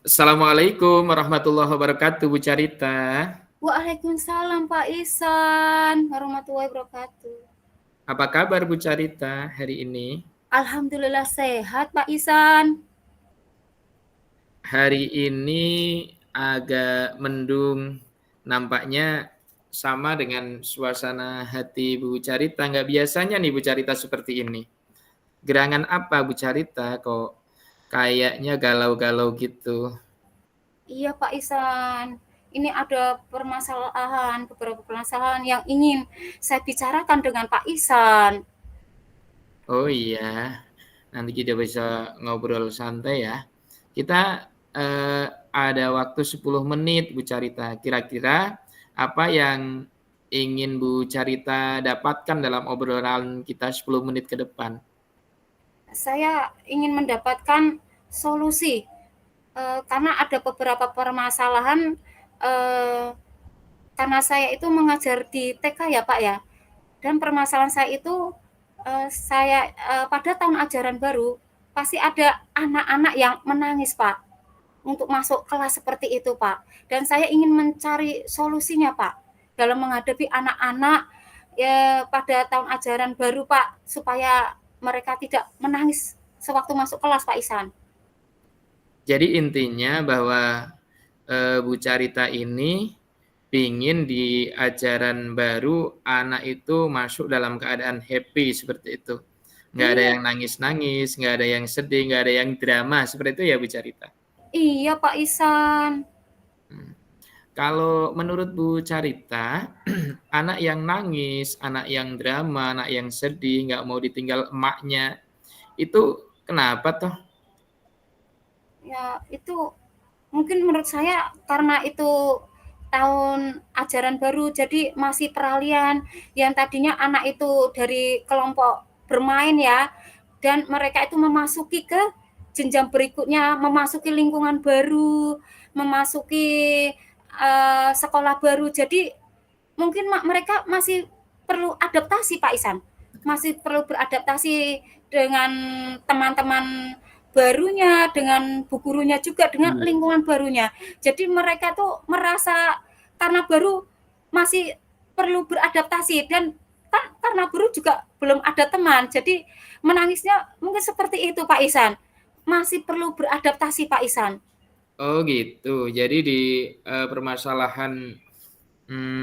Assalamualaikum warahmatullahi wabarakatuh, Bu Carita. Waalaikumsalam Pak Ihsan warahmatullahi wabarakatuh. Apa kabar Bu Carita hari ini? Alhamdulillah sehat Pak Ihsan. Hari ini agak mendung, nampaknya sama dengan suasana hati Bu Carita. Nggak biasanya nih Bu Carita seperti ini. Gerangan apa Bu Carita kok kayaknya galau-galau gitu? Iya Pak Ihsan. Ini ada beberapa permasalahan yang ingin saya bicarakan dengan Pak Ihsan. Oh iya, nanti kita bisa ngobrol santai ya. Kita ada waktu 10 menit Bu Carita. Kira-kira apa yang ingin Bu Carita dapatkan dalam obrolan kita 10 menit ke depan? Saya ingin mendapatkan solusi karena ada beberapa permasalahan karena saya itu mengajar di TK ya Pak ya. Dan permasalahan saya itu pada tahun ajaran baru pasti ada anak-anak yang menangis Pak untuk masuk kelas seperti itu Pak. Dan saya ingin mencari solusinya Pak dalam menghadapi anak-anak ya pada tahun ajaran baru Pak supaya mereka tidak menangis sewaktu masuk kelas Pak Ihsan. Jadi intinya bahwa Bu Carita ini pingin di ajaran baru anak itu masuk dalam keadaan happy seperti itu. Nggak ada Iya, yang nangis-nangis, nggak ada yang sedih, nggak ada yang drama seperti itu ya Bu Carita. iya Pak Ihsan. Hmm. Kalau menurut Bu Carita, anak yang nangis, anak yang drama, anak yang sedih, nggak mau ditinggal emaknya, itu kenapa toh? Ya itu mungkin menurut saya karena itu tahun ajaran baru jadi masih peralihan yang tadinya anak itu dari kelompok bermain ya dan mereka itu memasuki ke jenjang berikutnya, memasuki lingkungan baru, memasuki sekolah baru. Jadi mungkin mereka masih perlu adaptasi Pak Isan. Masih perlu beradaptasi dengan teman-teman barunya, dengan bu gurunya juga, dengan Iya. lingkungan barunya. Jadi mereka tuh merasa karena baru masih perlu beradaptasi dan kan karena baru juga belum ada teman. Jadi menangisnya mungkin seperti itu Pak Isan. Masih perlu beradaptasi Pak Isan. Oh gitu. Jadi di permasalahan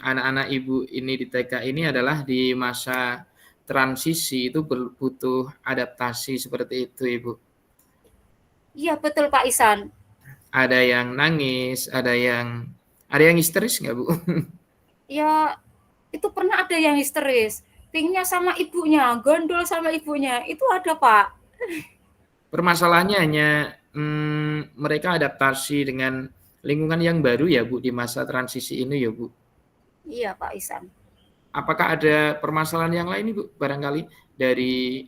anak-anak ibu ini di TK ini adalah di masa transisi itu butuh adaptasi seperti itu, Ibu. Iya betul Pak Isan. Ada yang nangis, ada yang histeris nggak, Bu? Ya itu pernah ada yang histeris, pingnya sama ibunya, gondol sama ibunya, itu ada Pak. Permasalahannya hanya mereka adaptasi dengan lingkungan yang baru ya, Bu, di masa transisi ini ya, Bu. Iya Pak Isan. Apakah ada permasalahan yang lain, Ibu, barangkali dari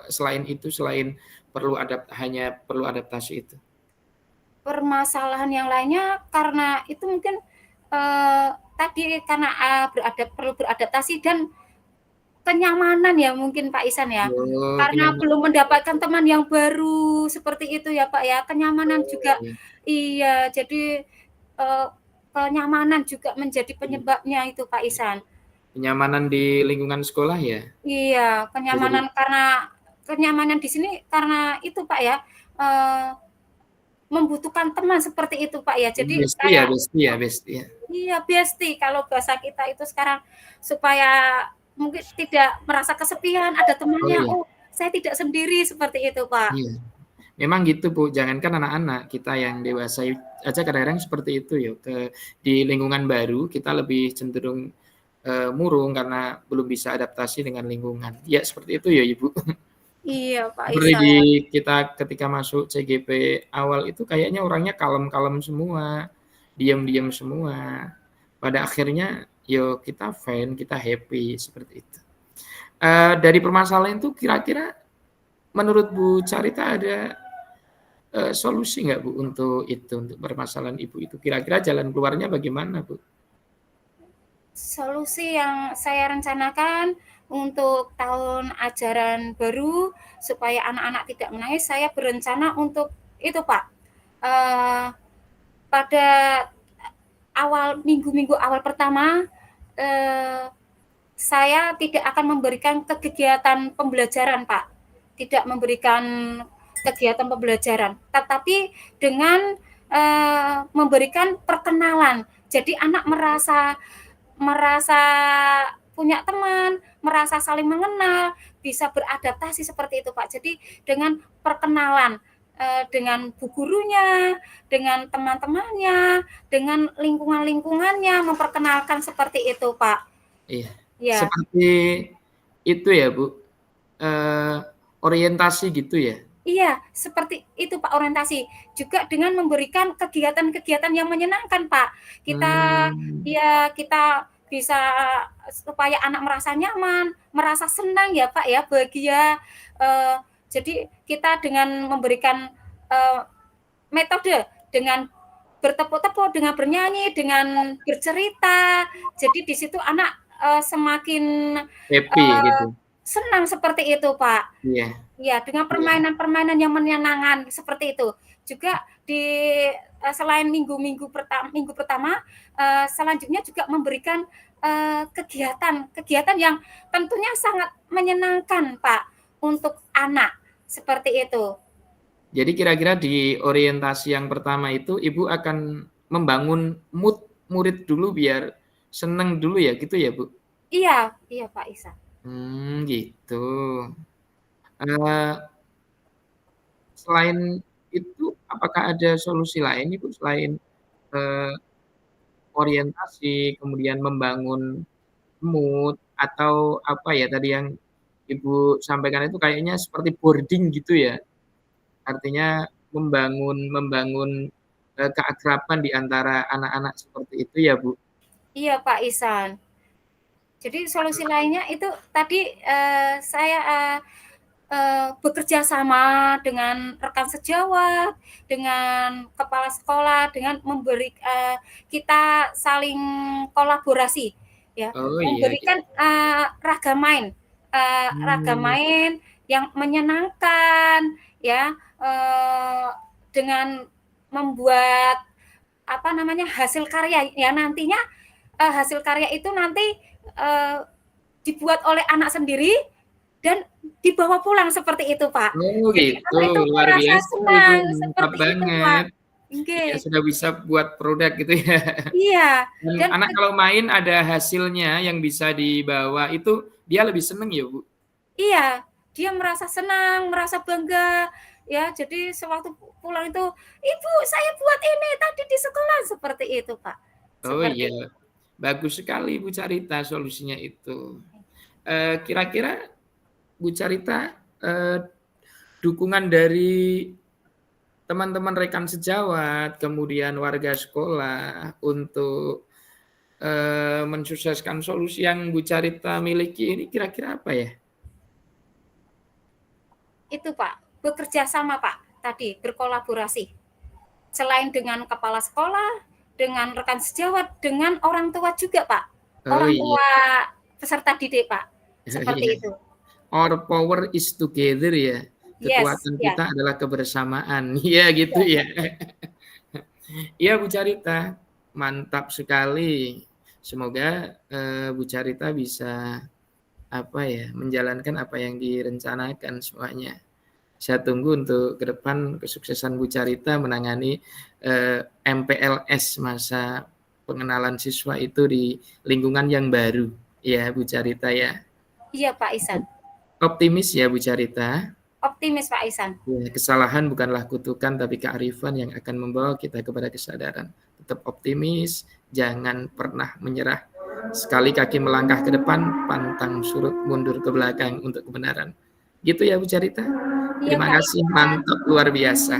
selain itu, selain hanya perlu adaptasi itu? Permasalahan yang lainnya karena itu mungkin tadi karena perlu beradaptasi dan kenyamanan ya mungkin Pak Isan ya. Oh, Karena kenyamanan. belum mendapatkan teman yang baru seperti itu ya Pak ya. Kenyamanan Oh, juga iya. iya, jadi kenyamanan juga menjadi penyebabnya itu Pak Isan. Kenyamanan di lingkungan sekolah ya? Iya, Jadi kenyamanan di sini karena itu Pak ya, eee, membutuhkan teman seperti itu Pak ya. Jadi bestie ya kayak bestie ya bestie ya? iya bestie kalau bahasa kita itu sekarang supaya mungkin tidak merasa kesepian, ada Oh, temannya, iya. oh saya tidak sendiri seperti itu Pak. Iya. Memang gitu, Bu, jangankan anak-anak, kita yang dewasa aja kadang-kadang seperti itu ya, di lingkungan baru kita lebih cenderung, murung karena belum bisa adaptasi dengan lingkungan. Ya seperti itu ya, Ibu. Iya Pak Seperti Ihsan. kita ketika masuk CGP awal itu kayaknya orangnya kalem-kalem semua, diam-diam semua. Pada akhirnya yo kita fine, kita happy, seperti itu. Dari permasalahan itu kira-kira menurut Bu Carita ada solusi nggak Bu untuk itu, untuk permasalahan Ibu itu? Kira-kira jalan keluarnya bagaimana Bu? Solusi yang saya rencanakan untuk tahun ajaran baru supaya anak-anak tidak menangis, saya berencana untuk itu Pak, pada awal minggu-minggu awal pertama, saya tidak akan memberikan kegiatan pembelajaran, Pak. Tidak memberikan kegiatan pembelajaran, tetapi dengan memberikan perkenalan. Jadi anak merasa punya teman, merasa saling mengenal, bisa beradaptasi seperti itu, Pak. Jadi dengan perkenalan dengan bu gurunya, dengan teman-temannya, dengan lingkungan-lingkungannya, memperkenalkan seperti itu, Pak. Iya. Ya, Seperti itu ya, Bu, orientasi gitu ya? iya, seperti itu, Pak, orientasi. Juga dengan memberikan kegiatan-kegiatan yang menyenangkan, Pak. Kita bisa supaya anak merasa nyaman, merasa senang ya, Pak, ya, bahagia. Jadi kita dengan memberikan metode, dengan bertepuk-tepuk, dengan bernyanyi, dengan bercerita. Jadi di situ anak semakin Happy gitu? senang seperti itu, Pak. Iya. Ya, dengan Iya. permainan-permainan yang menyenangkan seperti itu. Juga selain minggu pertama, selanjutnya juga memberikan kegiatan yang tentunya sangat menyenangkan, Pak, untuk anak seperti itu. Jadi kira-kira di orientasi yang pertama itu Ibu akan membangun mood murid dulu biar seneng dulu ya, gitu ya, Bu? Iya, iya, Pak Ihsan. Gitu. Selain itu apakah ada solusi lain Ibu selain, eee, orientasi, kemudian membangun mood atau apa ya tadi yang Ibu sampaikan itu kayaknya seperti boarding gitu ya? Artinya membangun membangun, keakraban di antara anak-anak seperti itu ya, Bu? Iya, Pak Ihsan. Jadi solusi lainnya itu tadi saya bekerja sama dengan rekan sejawat, dengan kepala sekolah, dengan kita saling kolaborasi, ya, Oh iya iya. memberikan ragam Mmm, main yang menyenangkan, ya, dengan membuat apa namanya hasil karya, ya nantinya hasil karya itu nanti uh, dibuat oleh anak sendiri dan dibawa pulang seperti itu, Pak. oh Jadi gitu, anak itu luar merasa biasa itu, senang mantap seperti itu, Pak. banget. Iya, Nggih. sudah bisa buat produk gitu ya. Iya, Dan dan anak kalau main ada hasilnya yang bisa dibawa, itu dia lebih seneng ya, Bu? iya, dia merasa senang, merasa bangga, ya. Jadi sewaktu pulang itu, "Ibu, saya buat ini tadi di sekolah," seperti itu, Pak. Oh Seperti iya, itu. bagus sekali Bu Carita solusinya itu. Kira-kira Bu Carita, dukungan dari teman-teman rekan sejawat, kemudian warga sekolah untuk, mensukseskan solusi yang Bu Carita miliki ini kira-kira apa ya? Itu, Pak, bekerja sama, Pak, tadi berkolaborasi. Selain dengan kepala sekolah, dengan rekan sejawat, dengan orang tua juga, Pak. Oh Orang iya, tua peserta didik, Pak. iya. Seperti itu. Our power is together ya, Yes, kekuatan ya. kita adalah kebersamaan. Iya gitu Ya. ya. Iya Bu Carita, mantap sekali. Semoga, Bu Carita bisa, apa ya, menjalankan apa yang direncanakan semuanya. Saya tunggu untuk ke depan kesuksesan Bu Carita menangani, MPLS, masa pengenalan siswa itu di lingkungan yang baru, ya Bu Carita ya. Iya, Pak Ihsan. Optimis ya Bu Carita. Optimis, Pak Ihsan. Ya, kesalahan bukanlah kutukan tapi kearifan yang akan membawa kita kepada kesadaran. Tetap optimis, jangan pernah menyerah. Sekali kaki melangkah ke depan, pantang surut mundur ke belakang untuk kebenaran. Gitu ya Bu Carita. Iya, Terima Pak kasih, Ihsan. mantap luar biasa.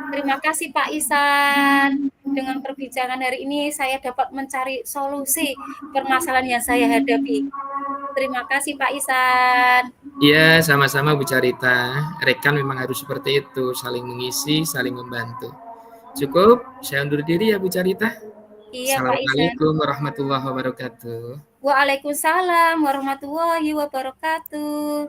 Terima kasih, Pak Ihsan. Dengan perbincangan hari ini saya dapat mencari solusi permasalahan yang saya hadapi. Terima kasih, Pak Ihsan. Iya, sama-sama Bu Carita. Rekan memang harus seperti itu, saling mengisi, saling membantu. Cukup, saya undur diri ya Bu Carita. Iya, Pak Ihsan. Assalamualaikum warahmatullahi wabarakatuh. Waalaikumsalam warahmatullahi wabarakatuh.